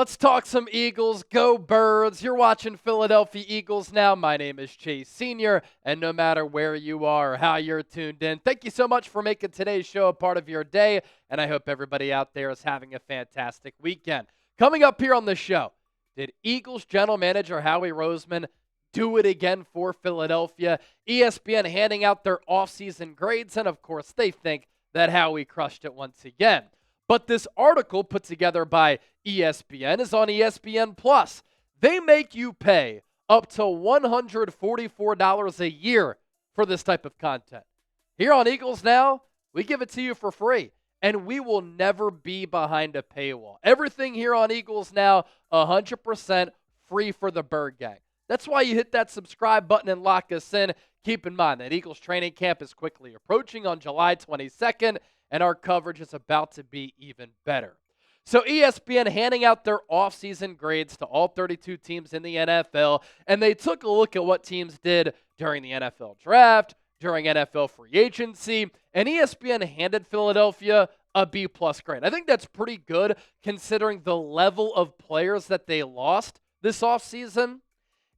Let's talk some Eagles. Go Birds. You're watching Philadelphia Eagles now. My name is Chase Sr., and no matter where you are or how you're tuned in, thank you so much for making today's show a part of your day, and I hope everybody out there is having a fantastic weekend. Coming up here on the show, did Eagles general manager Howie Roseman do it again for Philadelphia? ESPN handing out their offseason grades, and of course they think that Howie crushed it once again. But this article put together by ESPN is on ESPN Plus. They make you pay up to $144 a year for this type of content. Here on Eagles Now, we give it to you for free, and we will never be behind a paywall. Everything here on Eagles Now, 100% free for the Bird Gang. That's why you hit that subscribe button and lock us in. Keep in mind that Eagles training camp is quickly approaching on July 22nd, and our coverage is about to be even better. So ESPN handing out their offseason grades to all 32 teams in the NFL, and they took a look at what teams did during the NFL draft, during NFL free agency, and ESPN handed Philadelphia a B-plus grade. I think that's pretty good considering the level of players that they lost this offseason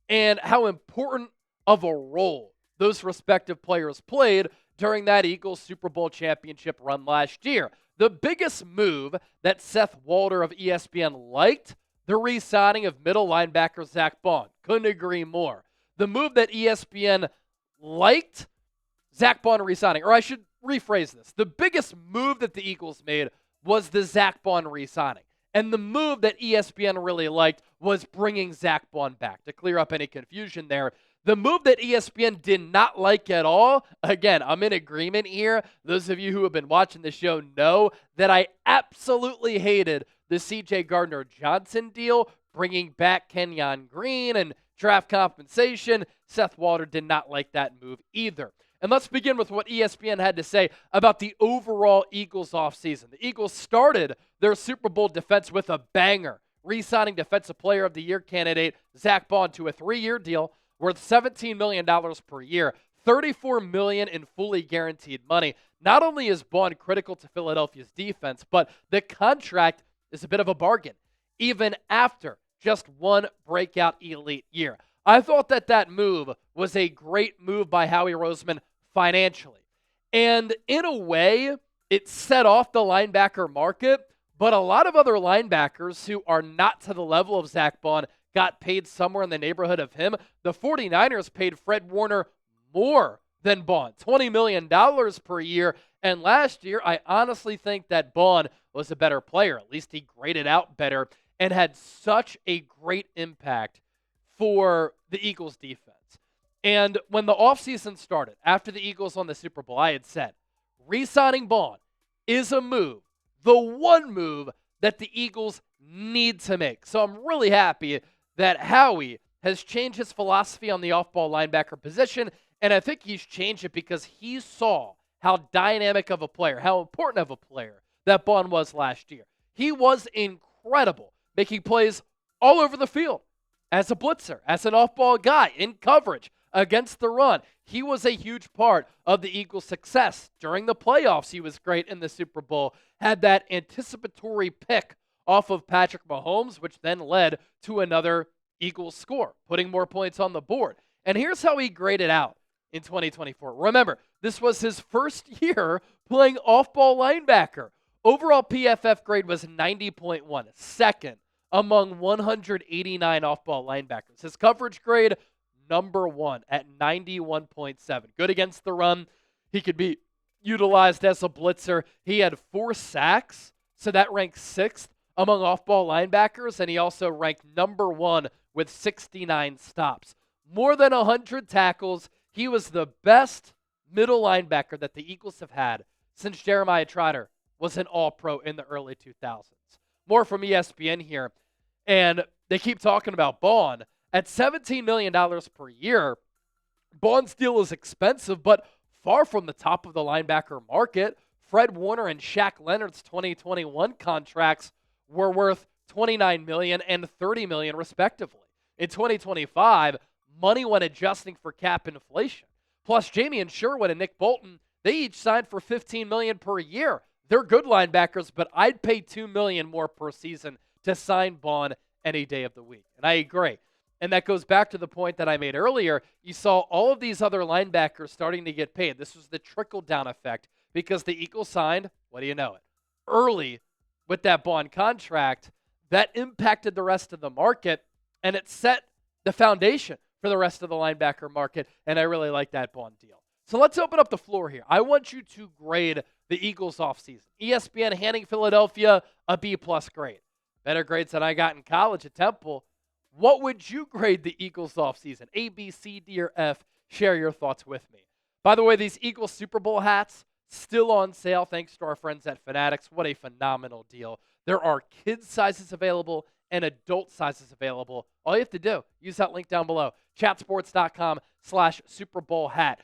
and how important of a role those respective players played during that Eagles Super Bowl championship run last year. The biggest move that Seth Walder of ESPN liked, the re-signing of middle linebacker Zack Baun. Couldn't agree more. The move that ESPN liked, Zack Baun re-signing. Or I should rephrase this. The biggest move that the Eagles made was the Zack Baun re-signing. And the move that ESPN really liked was bringing Zack Baun back. To clear up any confusion there, the move that ESPN did not like at all, again, I'm in agreement here. Those of you who have been watching the show know that I absolutely hated the C.J. Gardner-Johnson deal, bringing back Kenyon Green and draft compensation. Seth Walder did not like that move either. And let's begin with what ESPN had to say about the overall Eagles offseason. The Eagles started their Super Bowl defense with a banger, re-signing Defensive Player of the Year candidate Zack Baun to a 3-year deal worth $17 million per year, $34 million in fully guaranteed money. Not only is Baun critical to Philadelphia's defense, but the contract is a bit of a bargain, even after just one breakout elite year. I thought that move was a great move by Howie Roseman financially. And in a way, it set off the linebacker market, but a lot of other linebackers who are not to the level of Zack Baun got paid somewhere in the neighborhood of him. The 49ers paid Fred Warner more than Baun, $20 million per year. And last year, I honestly think that Baun was a better player. At least he graded out better and had such a great impact for the Eagles defense. And when the offseason started, after the Eagles won the Super Bowl, I had said, re-signing Baun is a move, the one move that the Eagles need to make. So I'm really happy that Howie has changed his philosophy on the off-ball linebacker position, and I think he's changed it because he saw how dynamic of a player, how important of a player that Baun was last year. He was incredible, making plays all over the field as a blitzer, as an off-ball guy, in coverage, against the run. He was a huge part of the Eagles' success. During the playoffs, he was great in the Super Bowl, had that anticipatory pick off of Patrick Mahomes, which then led to another Eagles score, putting more points on the board. And here's how he graded out in 2024. Remember, this was his first year playing off-ball linebacker. Overall PFF grade was 90.1, second among 189 off-ball linebackers. His coverage grade, number 1 at 91.7. Good against the run. He could be utilized as a blitzer. He had 4 sacks, so that ranks 6th among off-ball linebackers, and he also ranked number 1 with 69 stops. More than 100 tackles. He was the best middle linebacker that the Eagles have had since Jeremiah Trotter was an All-Pro in the early 2000s. More from ESPN here, and they keep talking about Baun. At $17 million per year, Baun's deal is expensive, but far from the top of the linebacker market. Fred Warner and Shaq Leonard's 2021 contracts were worth $29 million and $30 million respectively. In 2025, money when adjusting for cap inflation. Plus, Jamie Sherwood and Nick Bolton, they each signed for $15 million per year. They're good linebackers, but I'd pay $2 million more per season to sign Baun any day of the week. And I agree. And that goes back to the point that I made earlier. You saw all of these other linebackers starting to get paid. This was the trickle-down effect because the Eagles signed, what do you know it, early with that Baun contract. That impacted the rest of the market, and it set the foundation for the rest of the linebacker market, and I really like that Baun deal. So let's open up the floor here. I want you to grade the Eagles offseason. ESPN handing Philadelphia a B-plus grade. Better grades than I got in college at Temple. What would you grade the Eagles offseason? A, B, C, D, or F? Share your thoughts with me. By the way, these Eagles Super Bowl hats still on sale thanks to our friends at Fanatics. What a phenomenal deal. There are kids sizes available and adult sizes available. All you have to do, use that link down below, chatsports.com/Super Bowl hat.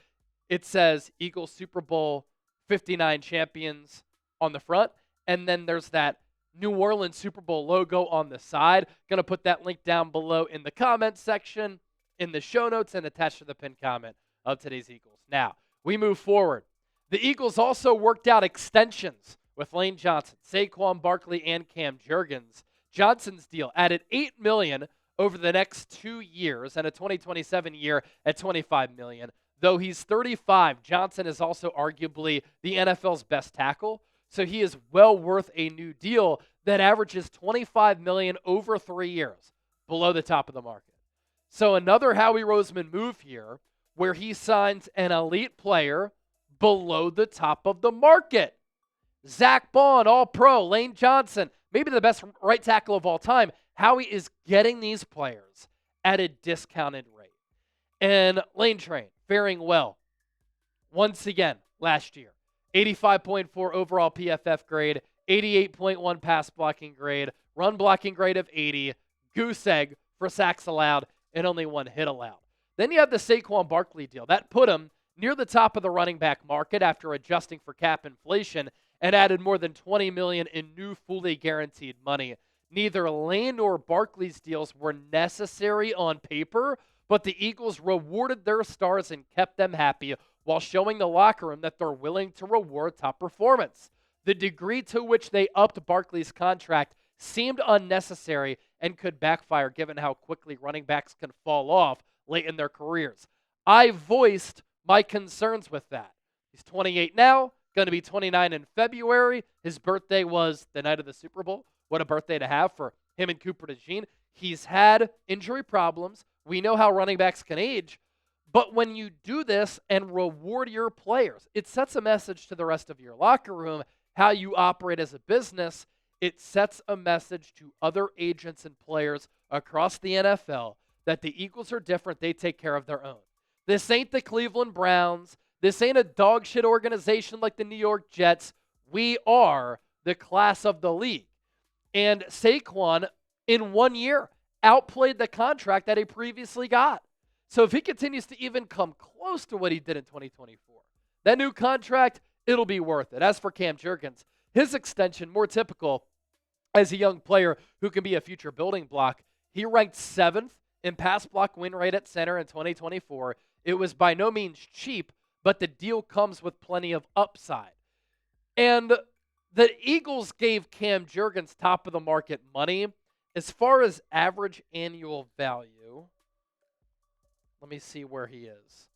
It says Eagles Super Bowl 59 champions on the front, and then there's that New Orleans Super Bowl logo on the side. Going to put that link down below in the comments section, in the show notes, and attached to the pinned comment of today's Eagles. Now, we move forward. The Eagles also worked out extensions with Lane Johnson, Saquon Barkley, and Cam Jurgens. Johnson's deal added $8 million over the next 2 years and a 2027 year at $25 million. Though he's 35, Johnson is also arguably the NFL's best tackle, so he is well worth a new deal that averages $25 million over 3 years, below the top of the market. So another Howie Roseman move here where he signs an elite player below the top of the market. Zack Baun, All-Pro, Lane Johnson, maybe the best right tackle of all time. Howie is getting these players at a discounted rate. And Lane Train, faring well once again last year. 85.4 overall PFF grade, 88.1 pass blocking grade, run blocking grade of 80, goose egg for sacks allowed, and only 1 hit allowed. Then you have the Saquon Barkley deal. That put him near the top of the running back market after adjusting for cap inflation and added more than $20 million in new fully guaranteed money. Neither Lane nor Barkley's deals were necessary on paper, but the Eagles rewarded their stars and kept them happy while showing the locker room that they're willing to reward top performance. The degree to which they upped Barkley's contract seemed unnecessary and could backfire given how quickly running backs can fall off late in their careers. I voiced my concerns with that. He's 28 now, going to be 29 in February. His birthday was the night of the Super Bowl. What a birthday to have for him and Cooper DeJean. He's had injury problems. We know how running backs can age. But when you do this and reward your players, it sets a message to the rest of your locker room, how you operate as a business. It sets a message to other agents and players across the NFL that the Eagles are different. They take care of their own. This ain't the Cleveland Browns. This ain't a dog shit organization like the New York Jets. We are the class of the league. And Saquon, in 1 year, outplayed the contract that he previously got. So if he continues to even come close to what he did in 2024, that new contract, it'll be worth it. As for Cam Jurgens, his extension, more typical as a young player who can be a future building block. He ranked 7th in pass block win rate at center in 2024. It was by no means cheap, but the deal comes with plenty of upside. And the Eagles gave Cam Jurgens top of the market money. As far as average annual value, let me see where he is.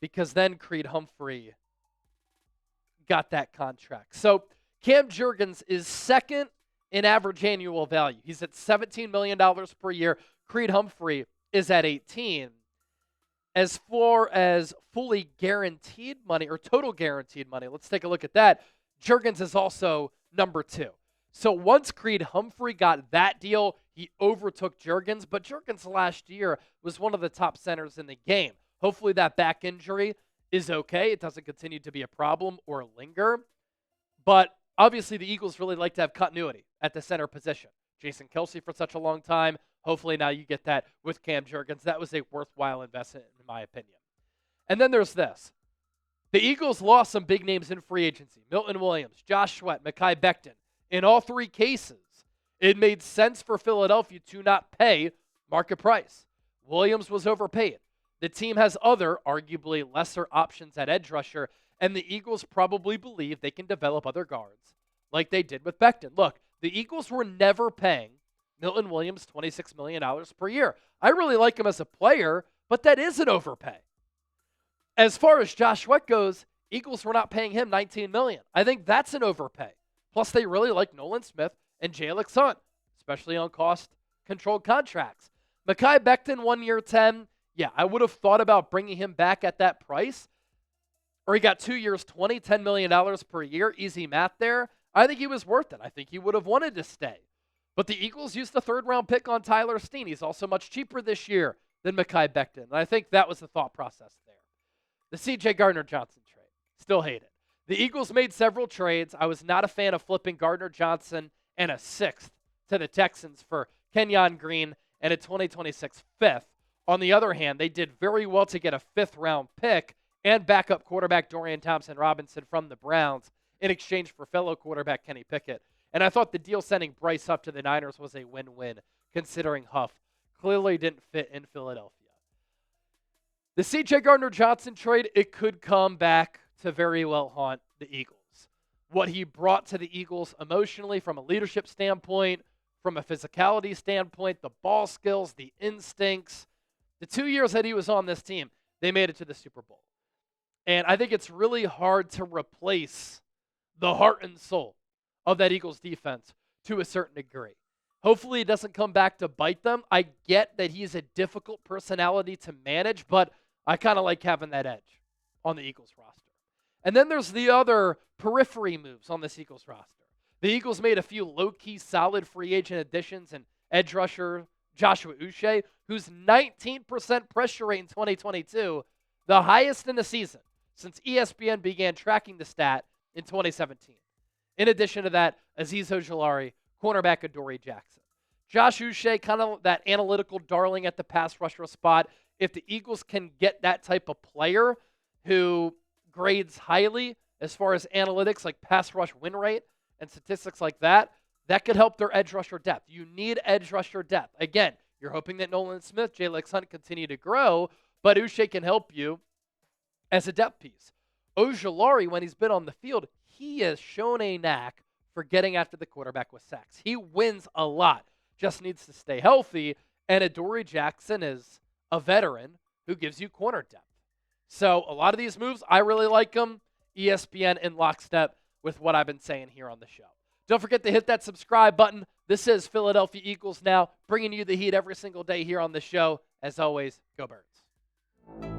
Because then Creed Humphrey got that contract. So Cam Jurgens is second in average annual value. He's at $17 million per year. Creed Humphrey is at 18. As far as fully guaranteed money or total guaranteed money, let's take a look at that. Jurgens is also number 2. So once Creed Humphrey got that deal, he overtook Jurgens. But Jurgens last year was one of the top centers in the game. Hopefully that back injury is okay. It doesn't continue to be a problem or linger. But obviously the Eagles really like to have continuity at the center position. Jason Kelce for such a long time. Hopefully now you get that with Cam Jurgens. That was a worthwhile investment in my opinion. And then there's this. The Eagles lost some big names in free agency. Milton Williams, Josh Sweat, Mekhi Becton. In all 3 cases, it made sense for Philadelphia to not pay market price. Williams was overpaid. The team has other, arguably lesser options at edge rusher, and the Eagles probably believe they can develop other guards like they did with Becton. Look, the Eagles were never paying Milton Williams, $26 million per year. I really like him as a player, but that is an overpay. As far as Josh Sweat goes, Eagles were not paying him $19 million. I think that's an overpay. Plus, they really like Nolan Smith and Jalen Hunt, especially on cost-controlled contracts. Mekhi Becton, 1 year, 10. Yeah, I would have thought about bringing him back at that price. Or he got 2 years, $10 million per year. Easy math there. I think he was worth it. I think he would have wanted to stay. But the Eagles used the third-round pick on Tyler Steen. He's also much cheaper this year than Mekhi Becton. And I think that was the thought process there. The C.J. Gardner-Johnson trade. Still hate it. The Eagles made several trades. I was not a fan of flipping Gardner-Johnson and a sixth to the Texans for Kenyon Green and a 2026 fifth. On the other hand, they did very well to get a fifth-round pick and backup quarterback Dorian Thompson-Robinson from the Browns in exchange for fellow quarterback Kenny Pickett. And I thought the deal sending Bryce Huff to the Niners was a win-win, considering Huff clearly didn't fit in Philadelphia. The C.J. Gardner-Johnson trade, it could come back to very well haunt the Eagles. What he brought to the Eagles emotionally from a leadership standpoint, from a physicality standpoint, the ball skills, the instincts. The 2 years that he was on this team, they made it to the Super Bowl. And I think it's really hard to replace the heart and soul of that Eagles defense to a certain degree. Hopefully it doesn't come back to bite them. I get that he's a difficult personality to manage, but I kind of like having that edge on the Eagles roster. And then there's the other periphery moves on this Eagles roster. The Eagles made a few low-key solid free agent additions and edge rusher Joshua Uche, whose 19% pressure rate in 2022, the highest in the season since ESPN began tracking the stat in 2017. In addition to that, Azeez Ojulari, cornerback Adoree Jackson. Josh Uche, kind of that analytical darling at the pass rusher spot. If the Eagles can get that type of player who grades highly as far as analytics like pass rush win rate and statistics like that, that could help their edge rusher depth. You need edge rusher depth. Again, you're hoping that Nolan Smith, Jalen Hunt continue to grow, but Uche can help you as a depth piece. Ojulari, when he's been on the field, he has shown a knack for getting after the quarterback with sacks. He wins a lot, just needs to stay healthy, and Adoree Jackson is a veteran who gives you corner depth. So a lot of these moves, I really like them. ESPN in lockstep with what I've been saying here on the show. Don't forget to hit that subscribe button. This is Philadelphia Eagles Now, bringing you the heat every single day here on the show. As always, go Birds.